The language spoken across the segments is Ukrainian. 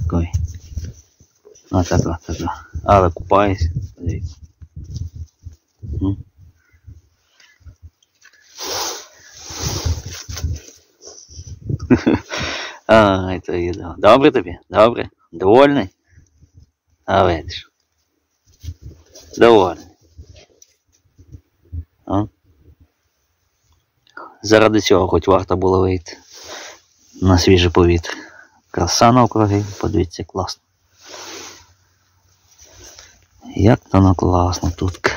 Кой. Така. Але купаюсь. Дивіться. Ай, то їда. Добре тобі? Добре? Довольний? А видиш. Довольний. Заради цього хоч варто було вийти на свіже повітря. Краса навкруги, подивіться, класно. Як воно класно тут.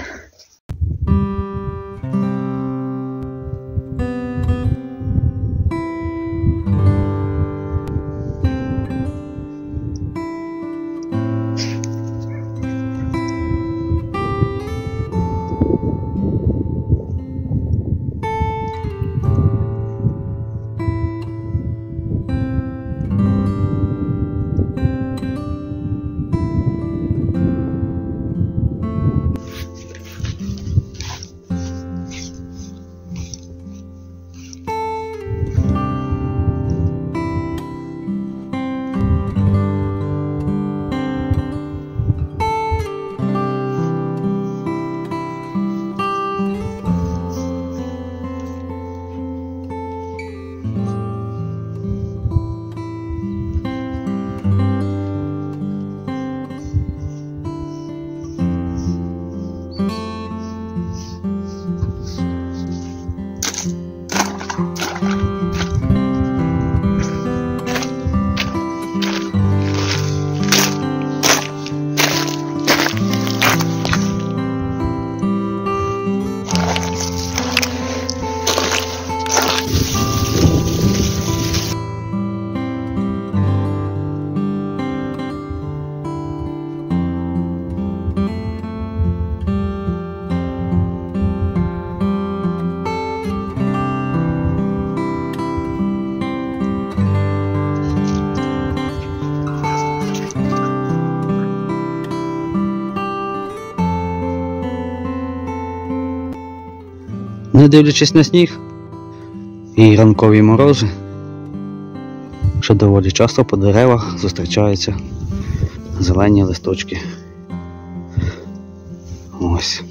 Не дивлячись на сніг і ранкові морози, що доволі часто по деревах зустрічаються зелені листочки. Ось.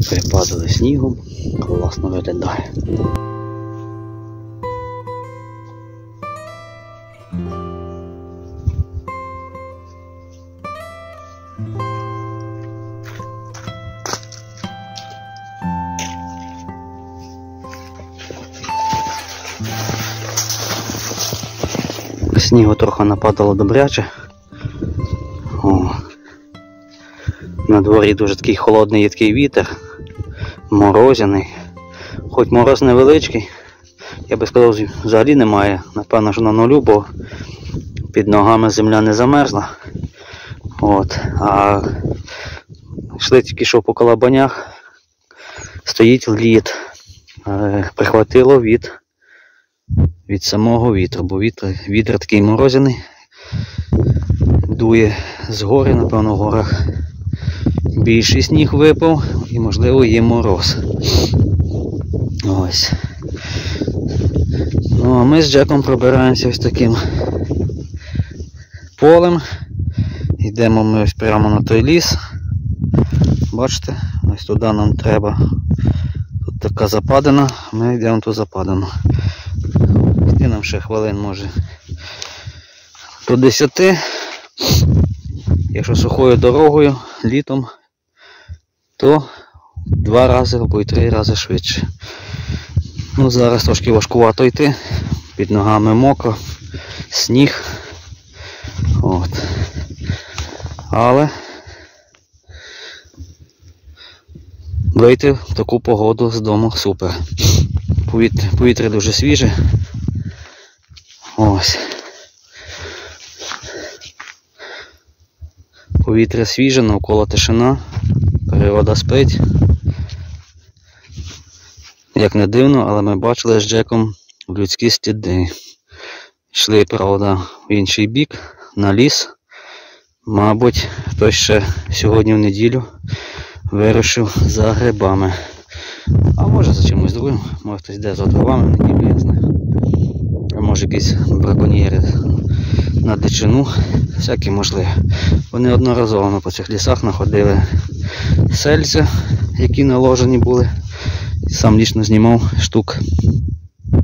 Припадали снігом, класно виглядає. Снігу трохи нападало добряче. На дворі дуже такий холодний їдкий вітер, морозяний. Хоч мороз невеличкий, я би сказав, взагалі немає. Напевно, що на нулю, бо під ногами земля не замерзла. А йшли тільки що по колобанях, стоїть лід, прихватило від самого вітру, бо вітер такий морозяний, дує з гори, напевно, в горах більший сніг випав і, можливо, є мороз. Ось. Ну, а ми з Джеком пробираємося ось таким полем. Йдемо ми ось прямо на той ліс. Бачите, ось туди нам треба. Тут така западина, ми йдемо в ту западину. Йти нам ще хвилин може до 10. Якщо сухою дорогою, літом, то 2 рази або й 3 рази швидше. Ну, зараз трошки важкувато йти, під ногами мокро, сніг. Але вийти в таку погоду з дому супер. Повітря дуже свіже. Ось. Повітря свіже, навколо тишина, природа спить. Як не дивно, але ми бачили з Джеком людські сліди. Йшли, правда, в інший бік, на ліс. Мабуть, хтось ще сьогодні в неділю вирушив за грибами. А може за чимось другим, може хтось йде за дровами в неділю, я знаю. може якісь браконьєри на дичину, всякі можливі. Вони одноразово ми по цих лісах знаходили сельця, які наложені були. Сам лічно знімав штук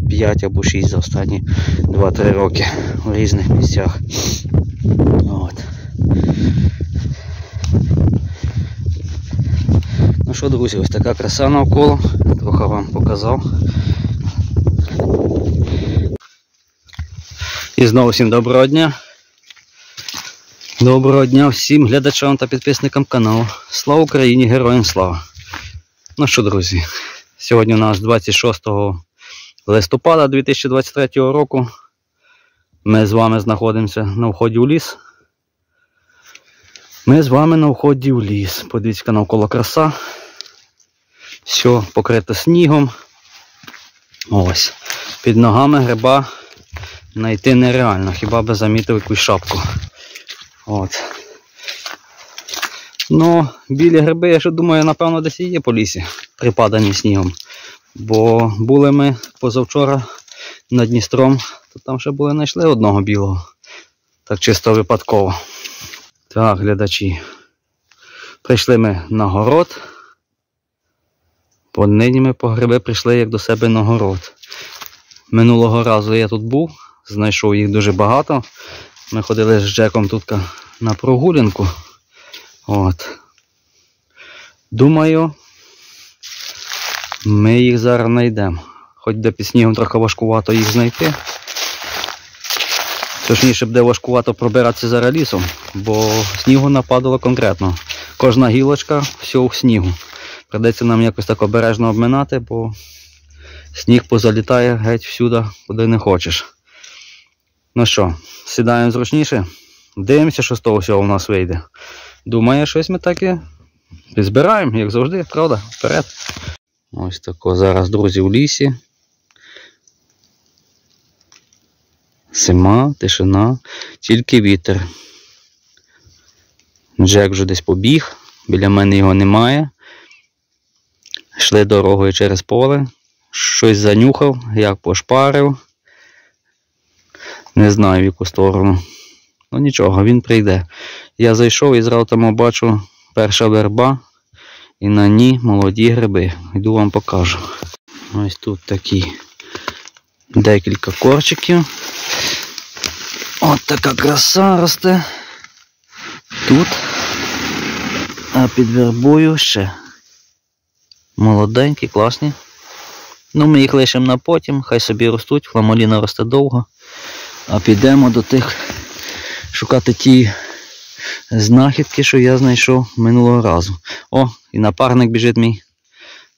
5 або 6 за останні 2-3 роки у різних місцях. От. Ну що, друзі, ось така краса навколо, трохи вам показав. І знову всім доброго дня. Доброго дня всім глядачам та підписникам каналу. Слава Україні, героям слава! Ну що, друзі, сьогодні у нас 26 листопада 2023 року. Ми з вами знаходимося на вході в ліс. Подивіться, навколо краса. Все покрите снігом. Ось. Під ногами гриба знайти нереально, хіба би замітив якусь шапку. От. Ну, білі гриби, я ще думаю, напевно, десь і є по лісі, припадані снігом. Бо були ми позавчора над Дністром, то там ще були знайшли одного білого. Так чисто випадково. Так, глядачі. Прийшли ми на город. Нині ми по гриби прийшли як до себе на город. Минулого разу я тут був, знайшов їх дуже багато. Ми ходили з Джеком тут на прогулянку. От. Думаю, ми їх зараз знайдемо. Хоч де під снігом трохи важкувато їх знайти. Точніше буде важкувато пробиратися зараз лісом, бо снігу нападало конкретно. Кожна гілочка, все в снігу. Придеться нам якось так обережно обминати, бо сніг позалітає геть всюди, куди не хочеш. Ну що, сідаємо зручніше, дивимося, що з того всього у нас вийде. Думаю, щось ми таки підзбираємо, як завжди, правда? Вперед. Ось тако зараз, друзі, в лісі. Зима, тишина, тільки вітер. Джек вже десь побіг, біля мене його немає. Йшли дорогою через поле, щось занюхав, як пошпарив. Не знаю, в яку сторону. Ну нічого, він прийде. Я зайшов і зразу там бачу перша верба і на ній молоді гриби. Йду вам покажу. Ось тут такі декілька корчиків. От така краса росте. Тут. А під вербою ще молоденькі, класні. Ну ми їх лишимо на потім, хай собі ростуть, фламуліна росте довго. А підемо до тих, шукати ті знахідки, що я знайшов минулого разу. О, і напарник біжить мій.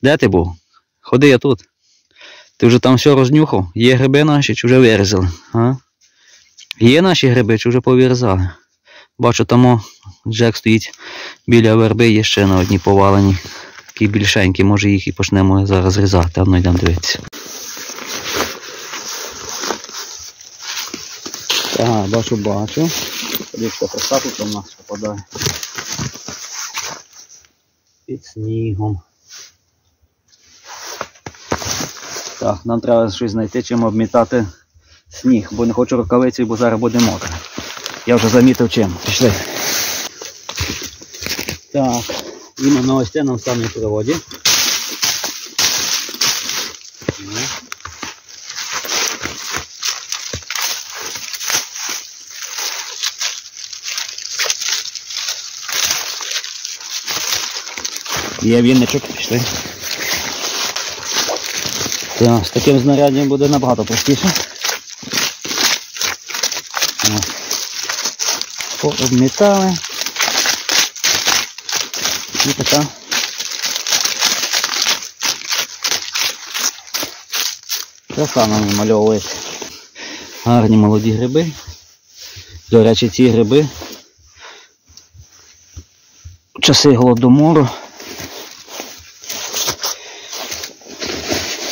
Де ти був? Ходи, я тут. Ти вже там все рознюхав? Є гриби наші чи вже вирізали? А? Є наші гриби чи вже повирізали? Бачу, там Джек стоїть біля верби, є ще на одній повалені. Такі більшенькі, може їх і почнемо зараз різати, а ну йдемо дивитися. Так, бачу. Подивіться, краса тут у нас попадає. Під снігом. Так, нам треба щось знайти, чим обмітати сніг, бо не хочу рукавиці, бо зараз буде мокро. Я вже замітив чим. Пішли. Так, іменно ось це нам в самій природі. Є вінничок, пішли. Так, з таким знаряддям буде набагато простіше. Пообмітали. І така краса нам намальовується. Гарні молоді гриби. До речі, ці гриби в часи голодомору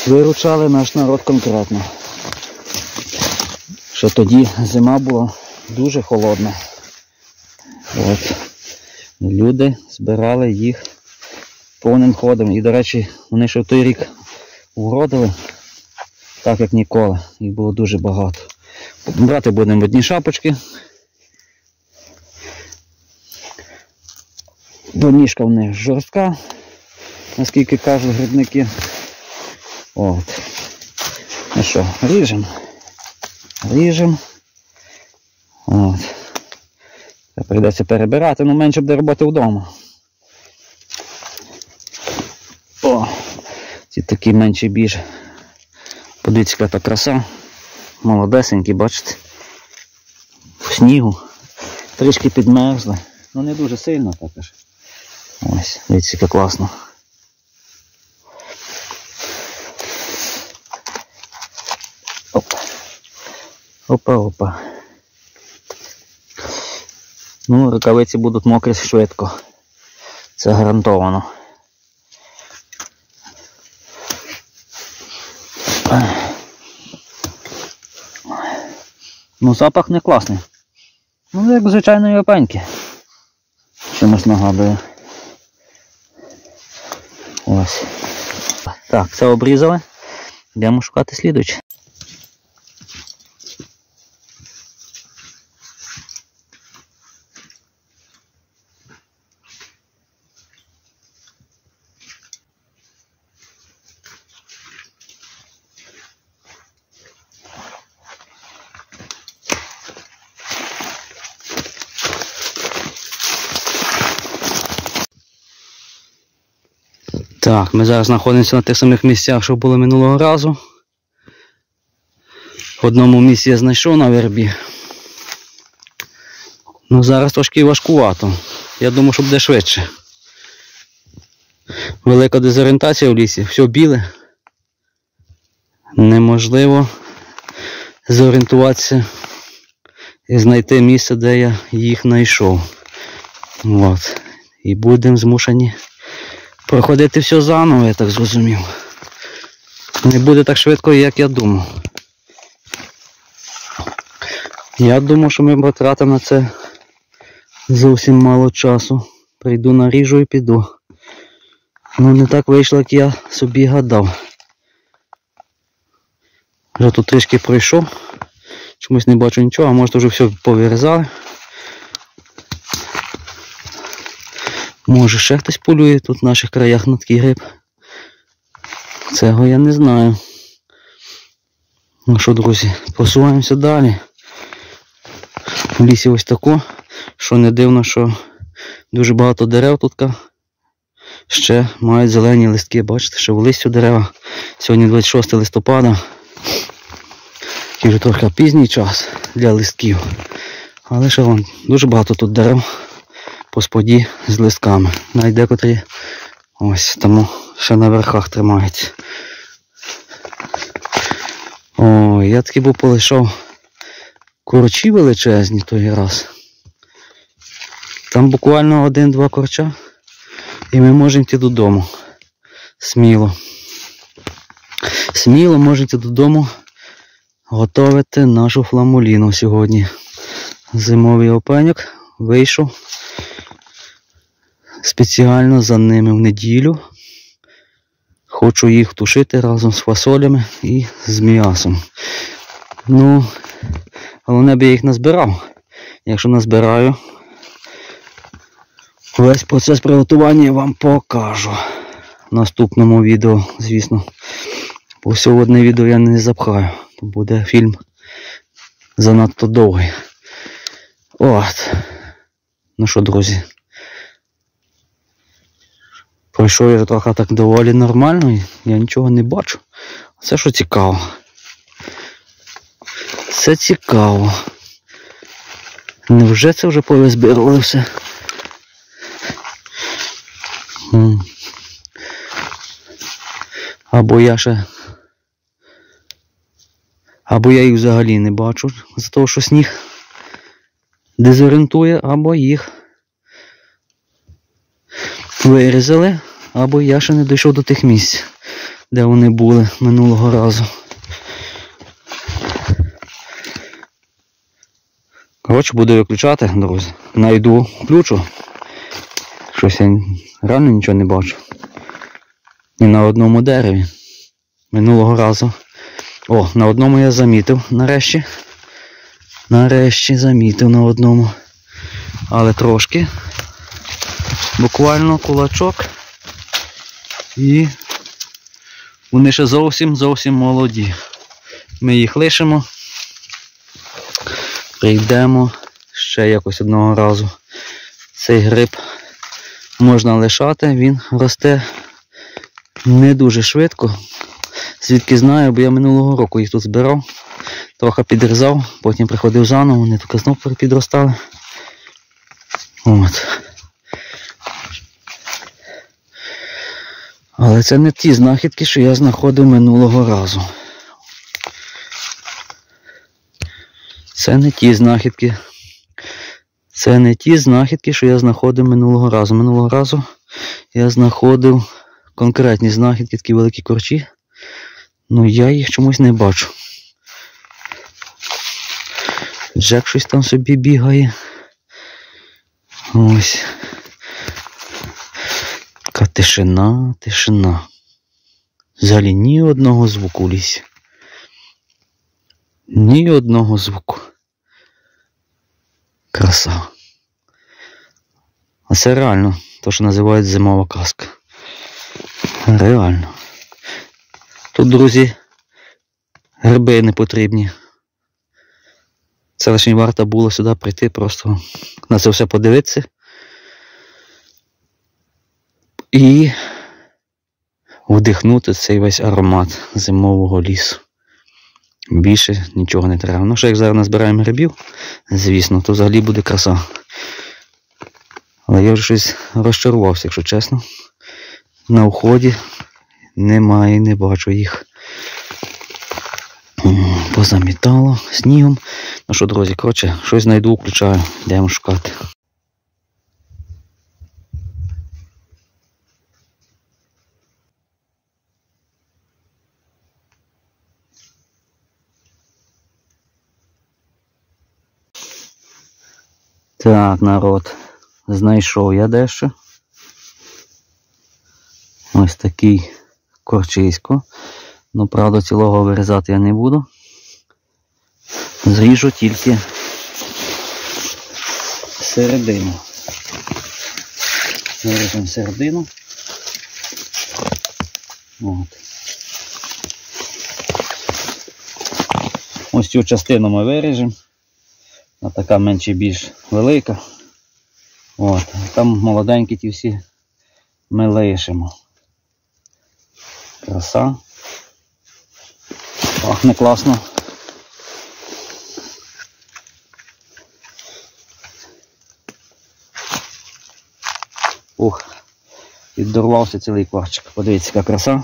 виручали наш народ конкретно. Що тоді зима була дуже холодна. От. Люди збирали їх повним ходом. І, до речі, вони ще в той рік уродили, так як ніколи. Їх було дуже багато. Брати будемо одні шапочки. Бо ніжка в них жорстка, наскільки кажуть грибники. От. Ну що, ріжемо. Ріжемо. От. Прийдеться перебирати, але менше буде роботи вдома. О! Ці такі менші більш. Подивіться, яка та краса. Молодесенькі, бачите? В снігу. Трішки підмерзли. Ну не дуже сильно також. Ось, дивіться, яка класно. Опа. Опа-опа. Ну, рукавиці будуть мокрі швидко. Це гарантовано. Ну, запах не класний. Ну, як звичайної опеньки. Чимось нагадує. Ось. Так, це обрізали. Йдемо шукати слідуюче. Так, ми зараз знаходимося на тих самих місцях, що були минулого разу. В одному місці я знайшов на вербі. Ну зараз трошки важкувато. Я думаю, що буде швидше. Велика дезорієнтація в лісі, все біле. Неможливо зорієнтуватися і знайти місце, де я їх знайшов. От. І будемо змушені проходити все заново, я так зрозумів. Не буде так швидко, як я думав. Я думав, що ми потратимо на це зовсім мало часу. Прийду, наріжу і піду. Ну не так вийшло, як я собі гадав. Вже тут трішки пройшов. Чомусь не бачу нічого, а може вже все повирізали. Може ще хтось полює тут в наших краях на такий гриб. Цього я не знаю. Ну що, друзі, посуваємося далі. В лісі ось тако, що не дивно, що дуже багато дерев тут ще мають зелені листки. Бачите, що в листю дерева. Сьогодні 26 листопада. Такий вже трохи пізній час для листків. Але ще вон, дуже багато тут дерев по споді з листками. Навіть декотрі ось тому ще на верхах тримаються. Ой, я таки був полишав корчі величезні той раз. Там буквально 1-2 корча і ми можемо йти додому. Сміло. Сміло можемо йти додому готувати нашу фламуліну сьогодні. Зимовий опеньок вийшов спеціально за ними в неділю. Хочу їх тушити разом з фасолями і з м'ясом. Ну, головне б я їх назбирав. Якщо назбираю, весь процес приготування я вам покажу. В наступному відео, звісно. Бо все в одне відео я не запхаю. Буде фільм занадто довгий. От. Ну що, друзі. Пройшов я трохи так доволі нормально, і я нічого не бачу. Це що цікаво. Це цікаво. Невже це вже повизбирали все? Або я їх взагалі не бачу, за того, що сніг дезорієнтує, або їх вирізали, або я ще не дійшов до тих місць, де вони були минулого разу. Коротше, буду виключати, друзі. Найду, включу. Щось я реально нічого не бачу. Ні на одному дереві. Минулого разу. О, на одному я замітив нарешті. Нарешті замітив на одному. Але трошки. Буквально кулачок. І вони ще зовсім молоді. Ми їх лишимо. Прийдемо ще якось одного разу. Цей гриб можна лишати, він росте не дуже швидко. Звідки знаю, бо я минулого року їх тут збирав. Трохи підрізав, потім приходив заново, вони тільки знов підростали. От. Але це не ті знахідки, що я знаходив минулого разу. Це не ті знахідки. Це не ті знахідки, що я знаходив минулого разу. Минулого разу я знаходив конкретні знахідки, такі великі корчі. Ну я їх чомусь не бачу. Джек щось там собі бігає. Ось. Така тишина. Взагалі ні одного звуку в лісі. Ні одного звуку. Краса. А це реально, то що називають зимова казка. Реально. Тут, друзі, гриби не потрібні. Це лише варто було сюди прийти, просто на це все подивитися. І вдихнути цей весь аромат зимового лісу. Більше нічого не треба. Ну, що як зараз назбираємо грибів, звісно, то взагалі буде краса. Але я вже щось розчарувався, якщо чесно. На уході немає, не бачу їх. Позамітало снігом. Ну що, друзі, коротше, щось знайду, включаю. Йдемо шукати. Так, народ, знайшов я дещо. Ось такий корчисько. Ну, правда, цілого вирізати я не буду. Зріжу тільки середину. Виріжемо середину. От. Ось цю частину ми виріжемо. А така менше більш велика. От. Там молоденькі ті всі ми лишимо. Краса. Пахне класно. Ух, піддорвався цілий кварчик. Подивіться, яка краса.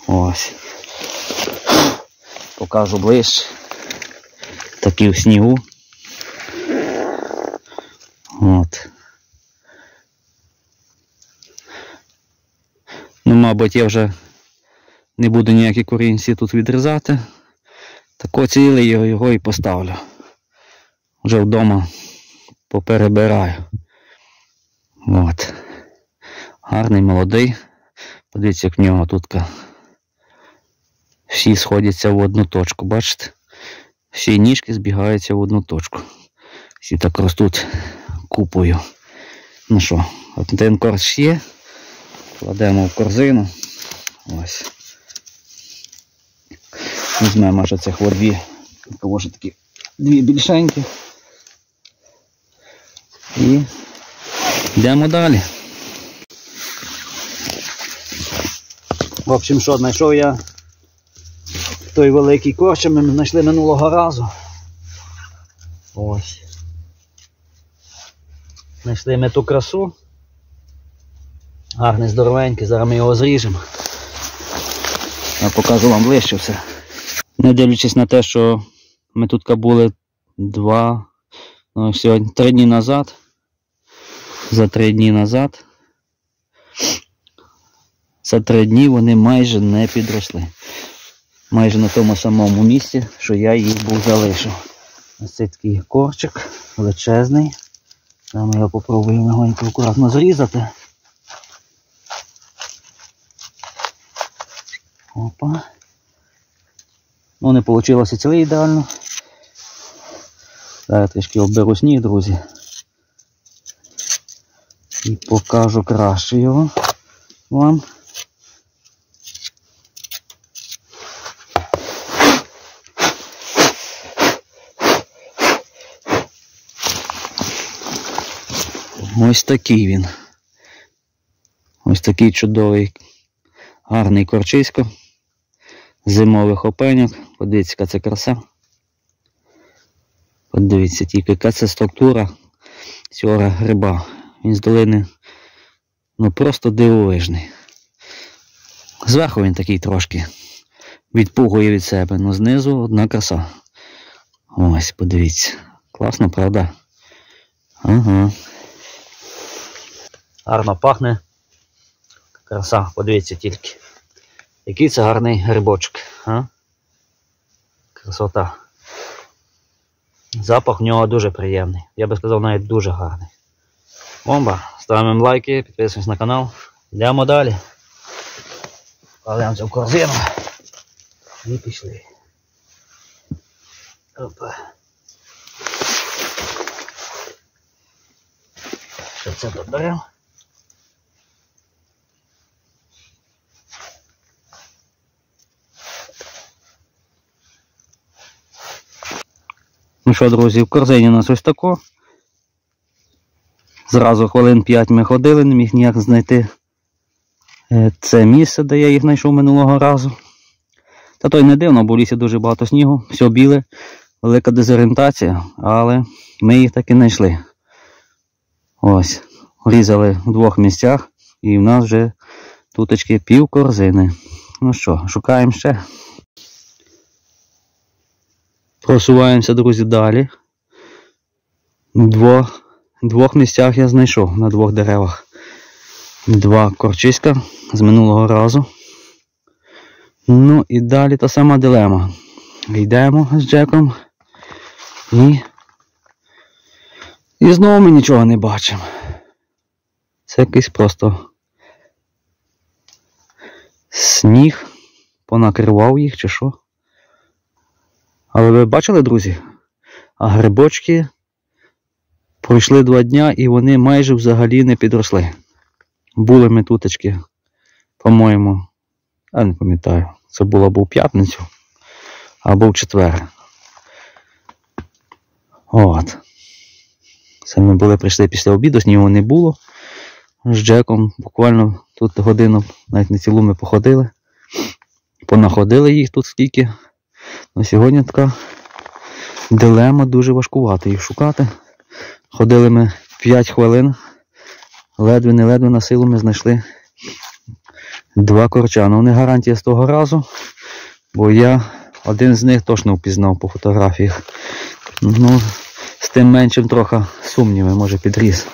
Ось. Покажу ближче. Такі в снігу. От. Ну, мабуть, я вже не буду ніякі корінці тут відрізати. Тако цілий його і поставлю. Вже вдома поперебираю. От. Гарний, молодий. Подивіться, як в нього тут всі сходяться в одну точку, бачите? Всі ніжки збігаються в одну точку. Всі так ростуть купою. Ну що, один корч є. Кладемо в корзину. Ось. Візьмемо аж цих дві. Може такі дві більшенькі. І йдемо далі. В общем, що, знайшов я той великий корч, ми знайшли минулого разу. Ось. Знайшли ми ту красу. Гарний, здоровенький, зараз ми його зріжемо. Я покажу вам ближче все. Не дивлячись на те, що ми тут були сьогодні 3 дні назад. За 3 дні назад. За 3 дні вони майже не підросли. Майже на тому самому місці, що я їх був залишив. Ось цей такий корчик, величезний. Зараз ми його попробуємо легонько акуратно зрізати. Опа. Ну, не вийшло цілий ідеально. Зараз трішки оберу сніг, друзі. І покажу краще його вам. Ось такий він. Ось такий чудовий, гарний корчисько. Зимових опеньок. Подивіться, яка це краса. Подивіться тільки, яка це структура цього гриба. Він з долини, ну, просто дивовижний. Зверху він такий трошки відпугує від себе, але знизу одна краса. Ось, подивіться. Класно, правда? Ага. Гарно пахне. Краса, подивіться тільки. Який це гарний грибочок. А? Красота. Запах в нього дуже приємний. Я би сказав, навіть дуже гарний. Бомба. Ставимо лайки, підписуємось на канал. Йдемо далі. Кладемо це в корзину. І пішли. Опа. Що це тут беремо? Ну що, друзі, в корзині у нас ось тако. Зразу хвилин 5 ми ходили, не міг ніяк знайти це місце, де я їх знайшов минулого разу. Та то й не дивно, бо в лісі дуже багато снігу, все біле, велика дезорієнтація, але ми їх таки знайшли. Ось, різали в 2 місцях і в нас вже туточки пів корзини. Ну що, шукаємо ще. Просуваємося, друзі, далі. В 2 місцях я знайшов, на 2 деревах. 2 корчиська з минулого разу. Ну і далі та сама дилема. Йдемо з Джеком і знову ми нічого не бачимо. Це якийсь просто сніг понакривав їх чи що. Але ви бачили, друзі? А грибочки пройшли 2 дня і вони майже взагалі не підросли. Були ми туточки, по-моєму, я не пам'ятаю, це було або в п'ятницю, або в четвер. От. Це ми були, прийшли після обіду, снігу не було. З Джеком буквально тут годину, навіть не цілу ми походили. Понаходили їх тут скільки. На сьогодні така дилема, дуже важкувато їх шукати. Ходили ми 5 хвилин, ледве-не-ледве на силу ми знайшли 2 корча. Ну, не гарантія з того разу, бо я один з них точно впізнав по фотографіях. Ну, з тим меншим трохи сумніви, може підріс.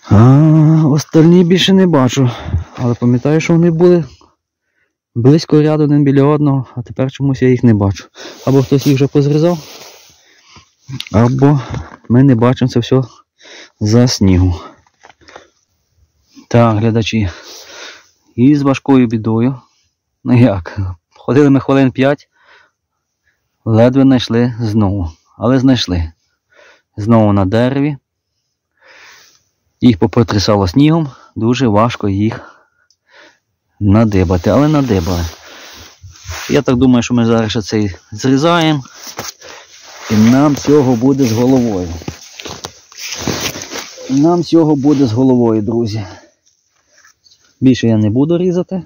А остальні більше не бачу, але пам'ятаю, що вони були близько ряду один біля одного, а тепер чомусь я їх не бачу. Або хтось їх вже позрізав, або ми не бачимо це все за снігу. Так, глядачі, і з важкою бідою, ну як, ходили ми хвилин 5, ледве знайшли знову, але знайшли. Знову на дереві, їх попотрясало снігом, дуже важко їх надибати, але надибали. Я так думаю, що ми зараз ще цей зрізаємо, і нам цього буде з головою. Нам цього буде з головою, друзі. Більше я не буду різати.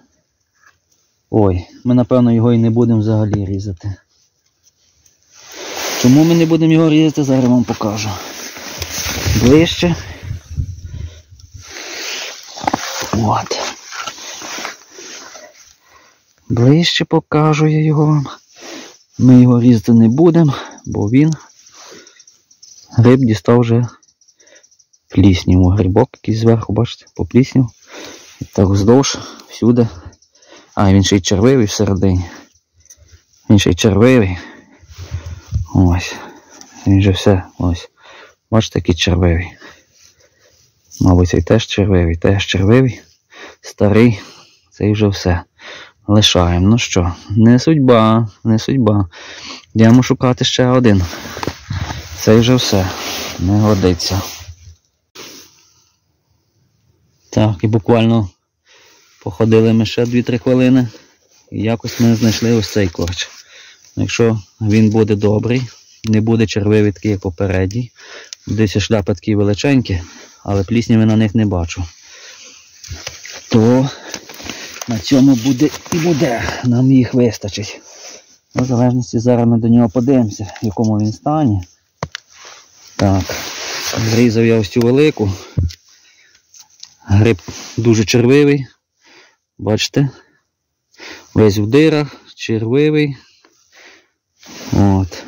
Ой, ми напевно його і не будемо взагалі різати. Чому ми не будемо його різати, зараз вам покажу. Ближче. От. Ближче покажу я його вам. Ми його різати не будемо, бо гриб дістав вже плісняву. Грибок якийсь зверху, бачите, попліснів. І так вздовж, всюди. А, він ще й червивий всередині. Він ще й червивий. Ось. Він же все, ось. Бачите, який червивий. Мабуть, цей теж червивий. Старий. Цей вже все. Лишаємо. Ну що, не судьба. Йдемо шукати ще один. Це вже все. Не годиться. Так, і буквально походили ми ще 2-3 хвилини. І якось ми знайшли ось цей корч. Якщо він буде добрий, не буде червивий такий, як попередній. Десь шляпи такі величенькі, але плісняви на них не бачу. То на цьому буде і буде. Нам їх вистачить. В залежності зараз ми до нього подивимося, в якому він стані. Так, зрізав я ось цю велику. Гриб дуже червивий. Бачите? Весь в дирах, червивий. От.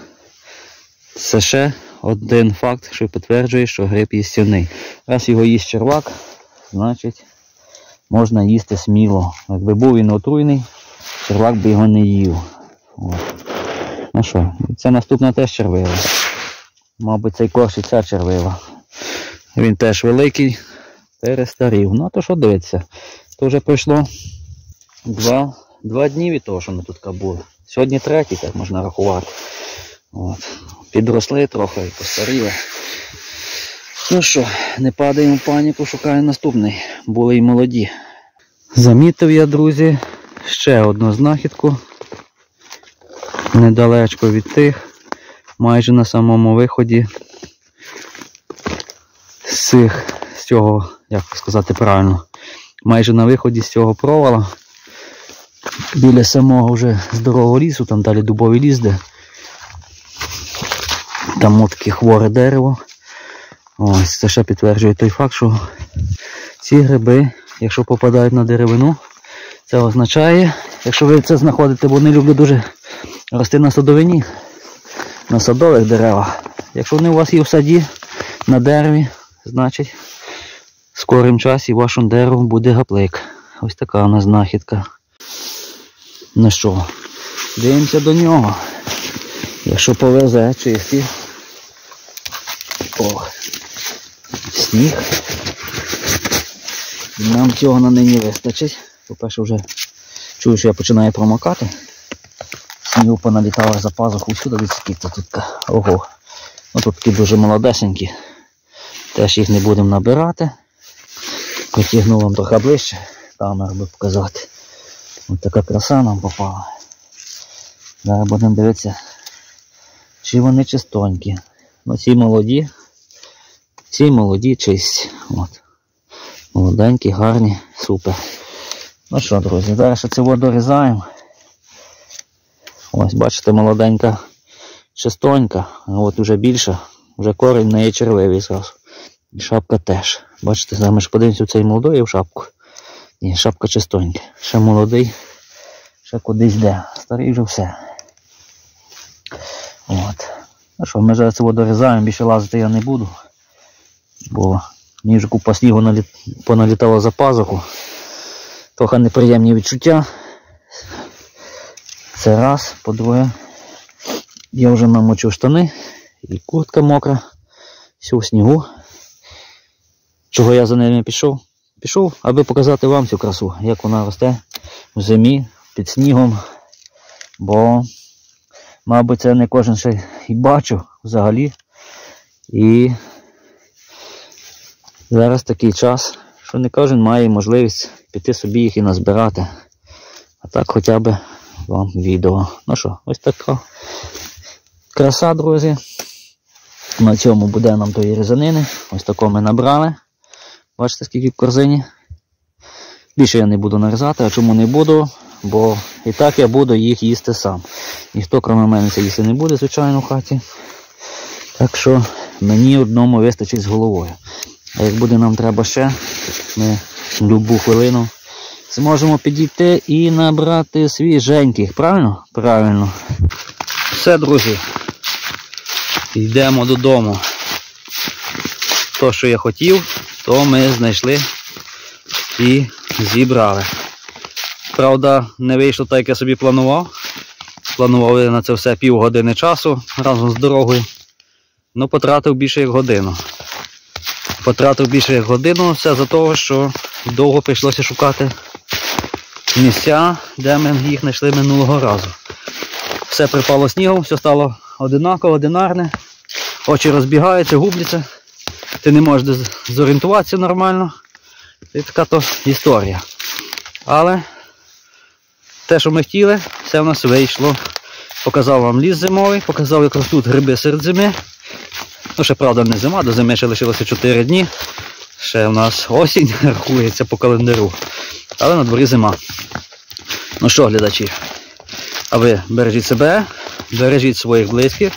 Це ще один факт, що підтверджує, що гриб їстівний. Раз його їсть червак, значить можна їсти сміло. Якби був він отруйний, червак би його не їв. От. Ну що, це наступна теж червива. Мабуть, цей корч і ця червива. Він теж великий, перестарів. Ну, а то що дивиться? То вже пройшло 2 дні від того, що ми тут були. Сьогодні 3-й, так можна рахувати. От. Підросли трохи і постаріли. Ну що, не падаємо в паніку, шукаємо наступний. Були й молоді. Замітив я, друзі, ще одну знахідку. Недалечко від тих. Майже на самому виході з цього, як сказати правильно, майже на виході з цього провала, біля самого вже здорового лісу, там далі дубовий ліс, де там от таке хворе дерево. Ось це ще підтверджує той факт, що ці гриби, якщо попадають на деревину, це означає, якщо ви це знаходите, бо вони люблять дуже рости на садовині, на садових деревах. Якщо вони у вас є в саді, на дереві, значить в скорім часі вашому дереву буде гаплик. Ось така у нас знахідка. Ну що, дивимося до нього. Якщо повезе, чисті. О, сніг. Нам цього на нині вистачить. По-перше, вже чую, що я починаю промокати. Снігу поналітало за пазуху всюди, від скільки тут. Ого. Ну тут такі дуже молодесенькі. Теж їх не будемо набирати. Потягну вам трохи ближче, камеру би показати. Ось така краса нам попала. Зараз будемо дивитися, чи вони чистонькі. Ну ці молоді чисті. От. Молоденькі, гарні, супер. Ну що, друзі, зараз це воду дорізаємо. Ось, бачите, молоденька, чистонька, а от уже більша, вже корінь в неї червивий зразу. І шапка теж. Бачите, зараз ми ж подивимося, цей молодий в шапку. Ні, шапка чистонька. Ще молодий, ще кудись йде. Старий вже все. От. Ну що, ми зараз це воду дорізаємо, більше лазити я не буду. Бо мені вже купа снігу поналітало за пазуху. Трохи неприємні відчуття. Це раз. По-друге, я вже намочив штани. І куртка мокра. Все в снігу. Чого я за ними пішов? Пішов, аби показати вам цю красу, як вона росте в зимі, під снігом. Бо, мабуть, це не кожен ще і бачив взагалі. І зараз такий час, що не кожен має можливість піти собі їх і назбирати. А так хоча б вам відео. Ну що, ось така краса, друзі. На цьому буде нам тої різанини. Ось такого ми набрали. Бачите, скільки в корзині. Більше я не буду нарізати, а чому не буду? Бо і так я буду їх їсти сам. Ніхто, крім мене, це їсти не буде, звичайно, в хаті. Так що мені одному вистачить з головою. А як буде нам треба ще, ми в будь-яку хвилину зможемо підійти і набрати свіженьких. Правильно? Правильно. Все, друзі. Йдемо додому. То, що я хотів, то ми знайшли і зібрали. Правда, не вийшло так, як я собі планував. Планував я на це все півгодини часу разом з дорогою. Ну, потратив більше як годину. Все за того, що довго прийшлося шукати місця, де ми їх знайшли минулого разу. Все припало снігом, все стало одинаково, одинарне. очі розбігаються, губляться, ти не можеш зорієнтуватися нормально. І така то історія. Але те, що ми хотіли, все в нас вийшло. Показав вам ліс зимовий, показав, як ростуть гриби серед зими. Ну, ще, правда, не зима, до зими ще лишилося 4 дні. Ще в нас осінь рахується по календарю. Але на дворі зима. Ну що, глядачі, а ви бережіть себе, бережіть своїх близьких.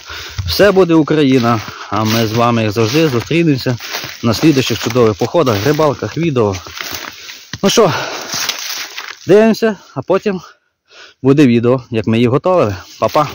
Все буде Україна. А ми з вами, як завжди, зустрінемося на слідуючих чудових походах, рибалках, відео. Ну що, дивимося, а потім буде відео, як ми їх готували. Па-па!